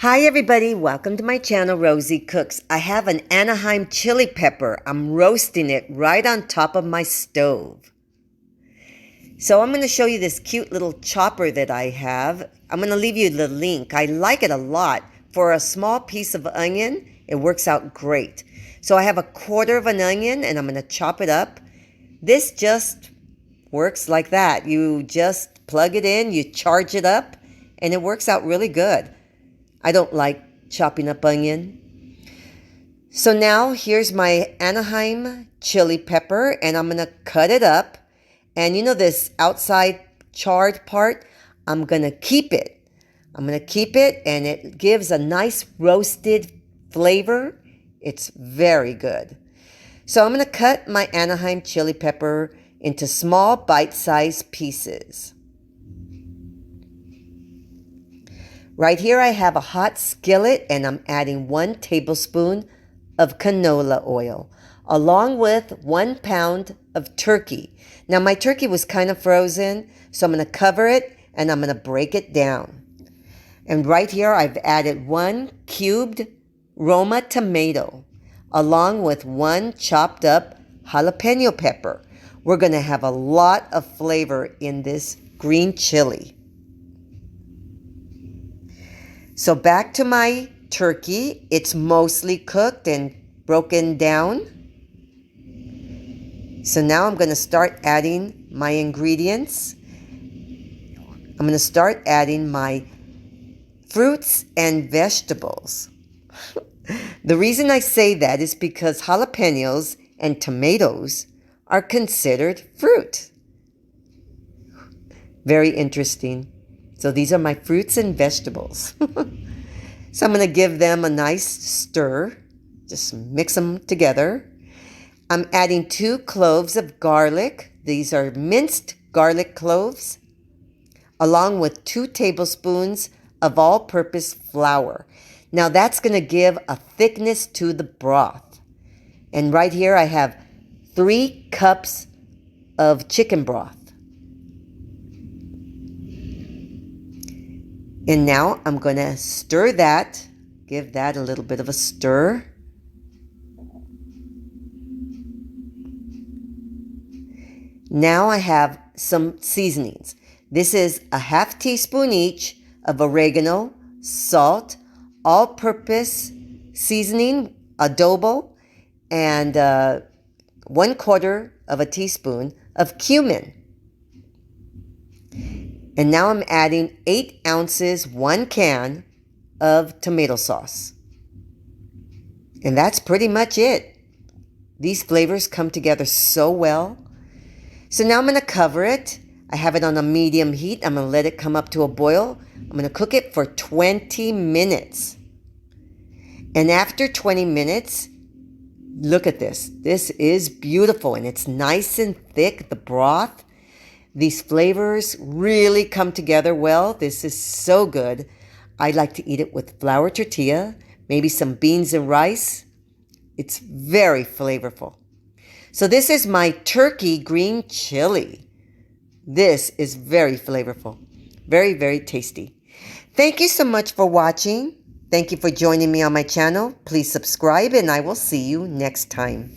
Hi everybody, welcome to my channel, Rosie Cooks. I have an Anaheim chili pepper. I'm roasting it right on top of my stove. So I'm going to show you this cute little chopper that I have. I'm going to leave you the link. I like it a lot. For a small piece of onion, it works out great. So I have a quarter of an onion and I'm going to chop it up. This just works like that. You just plug it in, you charge it up, and it works out really good. I don't like chopping up onion. So now here's my Anaheim chili pepper, and I'm going to cut it up. And you know this outside charred part? I'm going to keep it. I'm going to keep it, and it gives a nice roasted flavor. It's very good. So I'm going to cut my Anaheim chili pepper into small bite-sized pieces. Right here I have a hot skillet and I'm adding 1 tablespoon of canola oil along with 1 pound of turkey. Now my turkey was kind of frozen, so I'm going to cover it and I'm going to break it down. And right here I've added 1 cubed Roma tomato along with 1 chopped up jalapeno pepper. We're going to have a lot of flavor in this green chili. So back to my turkey. It's mostly cooked and broken down. So now I'm going to start adding my ingredients. I'm going to start adding my fruits and vegetables. The reason I say that is because jalapenos and tomatoes are considered fruit. Very interesting. So these are my fruits and vegetables. So I'm going to give them a nice stir. Just mix them together. I'm adding 2 cloves of garlic. These are minced garlic cloves, along with 2 tablespoons of all-purpose flour. Now that's going to give a thickness to the broth. And right here I have 3 cups of chicken broth. And now I'm going to stir that, give that a little bit of a stir. Now I have some seasonings. This is a half teaspoon each of oregano, salt, all-purpose seasoning, adobo, and 1/4 of a teaspoon of cumin. And now I'm adding 8 ounces, 1 can of tomato sauce. And that's pretty much it. These flavors come together so well. So now I'm going to cover it. I have it on a medium heat. I'm going to let it come up to a boil. I'm going to cook it for 20 minutes. And after 20 minutes, look at this. This is beautiful and it's nice and thick, the broth. These flavors really come together well. This is so good. I like to eat it with flour tortilla, maybe some beans and rice. It's very flavorful. So this is my turkey green chili. This is very flavorful. Very, very tasty. Thank you so much for watching. Thank you for joining me on my channel. Please subscribe and I will see you next time.